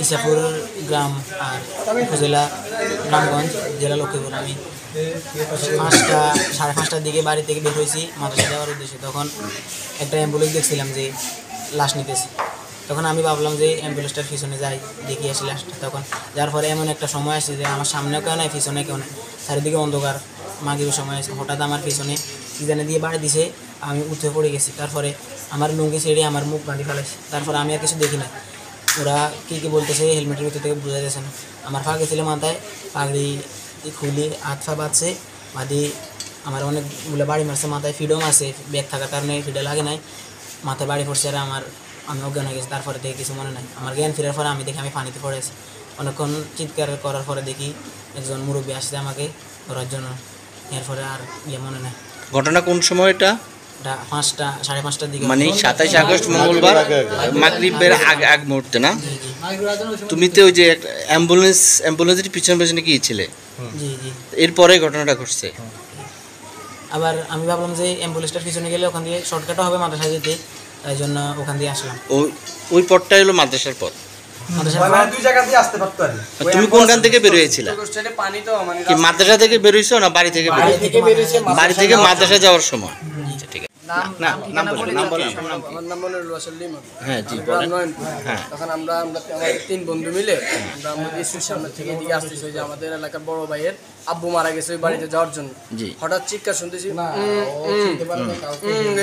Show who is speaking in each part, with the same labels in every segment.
Speaker 1: ইসাপুর গ্রাম আর উপজেলা রামগঞ্জ, জেলা লক্ষ্মীপুর। আমি 5:30টার দিকে বাড়ি থেকে বের হয়েছি মাদ্রাসা যাওয়ার উদ্দেশ্যে। তখন একটা অ্যাম্বুলেন্স দেখছিলাম যে লাশ নিতেছে। তখন আমি ভাবলাম যে অ্যাম্বুলেন্সটার পিছনে যাই, দেখি আসি লাশটা। তখন যার পরে এমন একটা সময় আসছে যে আমার সামনেও কেউ নাই, পিছনে কেউ নাই, চারিদিকে অন্ধকার, মাগরিবের সময় আছে। হঠাৎ আমার পিছনে কি জানে দিয়ে বাড়ি দিছে, আমি উঠে পড়ে গেছি। তারপরে আমার লুঙ্গি ছেড়ে আমার মুখ বাঁধি ফেলেছে। তারপরে আমি আর কিছু দেখি না। ওরা কী বলতেছে হেলমেটের ভিতর থেকে বোঝা যাচ্ছে না। আমার পা গেছিলো মাথায়, পাগড়ি খুলে হাত পা বাঁধছে, বাঁধি আমার অনেকগুলো বাড়ি মারছে মাথায়, ফিডও মারছে, ব্যাগ থাকার কারণে ফিডে লাগে নাই, মাথায় বাড়ি পড়ছে। আর আমি অজ্ঞান হয়ে গেছি। তারপরে দেখে কিছু মনে নাই। আমার জ্ঞান ফেরার পরে আমি দেখি আমি পানিতে পড়েছি। অনেকক্ষণ চিৎকার করার পরে দেখি একজন মুরব্বী আসছে আমাকে ধরার জন্য। এরপরে আর মনে নাই।
Speaker 2: ঘটনা কোন সময় এটা?
Speaker 1: 5:30টার দিকে,
Speaker 2: মানে 27 আগস্ট মঙ্গলবার মাগরিবের আগ মুহূর্তে না? তুমি তো ওই যে অ্যাম্বুলেন্সের পিছনে গিয়েছিলে?
Speaker 1: জি জি।
Speaker 2: এরপরে ঘটনাটা ঘটছে।
Speaker 1: আবার আমি ভাবলাম যে অ্যাম্বুলেন্সটার পিছনে গেলে ওখান দিয়ে শর্টকাটও হবে মাদ্রাসায় যেতে, তাই জন্য ওখান দিয়ে আসলাম।
Speaker 2: ওই পথটাই হলো মাদ্রাসার পথ।
Speaker 3: দুই জায়গা দিয়ে আসতে পারতো আর কি।
Speaker 2: তুমি কোনখান থেকে বের হয়েছিলা? কি মাদ্রাসা থেকে বের হইছো না বাড়ি থেকে বের হইছো? বাড়ি থেকে মাদ্রাসা যাওয়ার সময়। ঠিক আছে। হ্যাঁ জি বলেন। হ্যাঁ,
Speaker 4: তখন আমরা আমাদের 3 বন্ধু মিলে আমাদের স্কুল সামনে থেকে এদিকে আসতেছি যে আমাদের এলাকার বড় ভাইয়ের আব্বু মারা গেছে ওই বাড়িতে যাওয়ার জন্য। হঠাৎ চিৎকার শুনতেছি,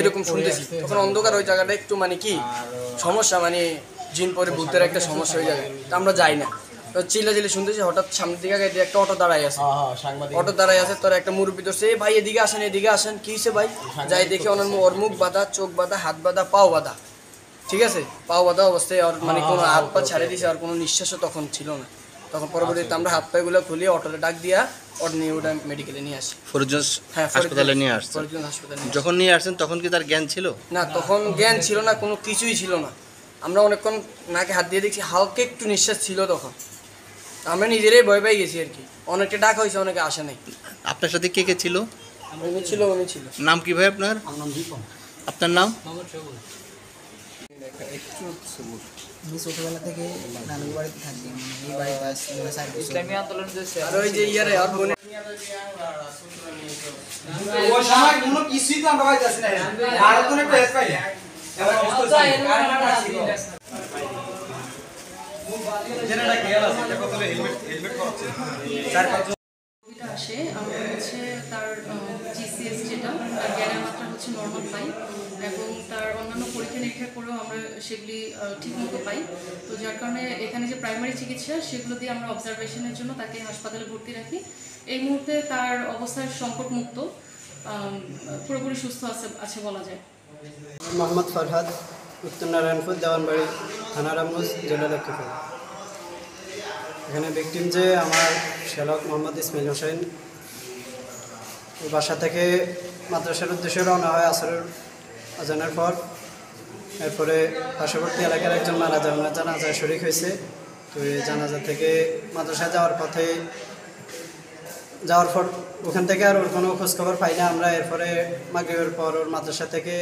Speaker 4: এরকম শুনতেছি। তখন অন্ধকার, ওই জায়গাটা একটু মানে কি সমস্যা, মানে জিন পরে ভূতের একটা সমস্যা হয়ে যায়। তো আমরা যাই না, তো চিল্লাচিল্লি শুনতেছি। হঠাৎ সামনের দিকে একটা অটো দাঁড়াই আছে, তোর একটা মুরব্বী ধরছে, ভাই এদিকে আসেন, কি হয়েছে ভাই? যাই দেখে ওর মুখ বাঁধা, চোখ বাঁধা, হাত বাঁধা, পাও বাঁধা। ঠিক আছে, পাও বাঁধা অবস্থায় আর মানে কোনো হাত পা ছাড়ে দিয়েছে, আর কোনো নিঃশ্বাসও তখন ছিল না। তখন পরবর্তীতে আমরা হাত পাগুলো খুলিয়ে অটোতে ডাক দিয়া নিয়ে ওটা মেডিকেলে নিয়ে আসি।
Speaker 2: ফরিদগঞ্জ হাসপাতালে নিয়ে আসছে।
Speaker 4: ফরিদগঞ্জ হাসপাতালে
Speaker 2: যখন নিয়ে আসছেন তখন কি তার জ্ঞান ছিল?
Speaker 4: না, তখন জ্ঞান ছিল না, কোনো কিছুই ছিল না। আমরা অনেকক্ষণ নাকে হাত দিয়ে দেখছি, হালকা একটু নিঃশ্বাস ছিল। তখন আমরা নিজেরাই ভয় পেয়ে গেছি আর কি। অনেকটা ডাকা হয়েছে, অনেকে আসে নাই।
Speaker 2: আপনার সাথে কে ছিল?
Speaker 4: উনি ছিল।
Speaker 2: নাম কি ভাই আপনার? আপনার নাম?
Speaker 1: আমি ছোটবেলা থেকে নানুর বাড়িতে থাকি, এই বাড়িতে ইসলামী আন্দোলন
Speaker 4: আর ওই যে আর বোনে
Speaker 3: ওই সময় কোনো কিছুই তো আমরা পাইতাছি না। আর কোনো পেজ পাই না। এমন অবস্থা জেনাটা গেল আছে, দেখো তো হেলমেট করছে।
Speaker 5: এটা আসে আমরা হচ্ছে তার জিসিএস যেটা, তার জ্ঞানের মাত্রা হচ্ছে নর্মাল পাই, এবং তার অন্যান্য পরীক্ষা নিরীক্ষা করেও আমরা সেগুলি ঠিকমতো পাই। তো যার কারণে এখানে যে প্রাইমারি চিকিৎসা সেগুলো দিয়ে আমরা অবজারভেশনের জন্য তাকে হাসপাতালে ভর্তি রাখি। এই মুহূর্তে তার অবস্থা সংকটমুক্ত, পুরোপুরি সুস্থ আছে বলা যায়।
Speaker 6: মোহাম্মদ ফরহাদ, উত্তর নারায়ণপুর, দেওয়ানবাড়ি, থানা রামগঞ্জ, জেলা লক্ষ্মীপুর। এখানে ভিকটিম যে আমার শ্যালক মোহাম্মদ ইসমাইল হোসেন, বাসা থেকে মাদ্রাসার উদ্দেশ্যে রওনা হয় আসরের আজানের পর। এরপরে পার্শ্ববর্তী এলাকার একজন মারা যান, জানাজা শরীক হয়েছে। তো এই জানাজা থেকে মাদ্রাসায় যাওয়ার পর ওখান থেকে আর ওর কোনো খোঁজখবর পাই না আমরা। এরপরে মাগরিবের পর ওর মাদ্রাসা থেকে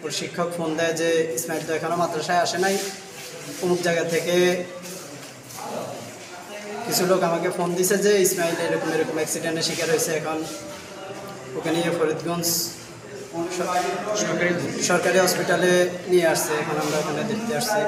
Speaker 6: ওর শিক্ষক ফোন দেয় যে ইসমাইল তো এখনও মাদ্রাসায় আসে নাই, অমুক জায়গা থেকে কিছু লোক আমাকে ফোন দিছে যে ইসমাইল এরকম অ্যাক্সিডেন্টের শিকার হয়েছে। এখন ওকে নিয়ে ফরিদগঞ্জ সরকারি হসপিটালে নিয়ে আসছে। এখন আমরা ওখানে দেখতে আসছি।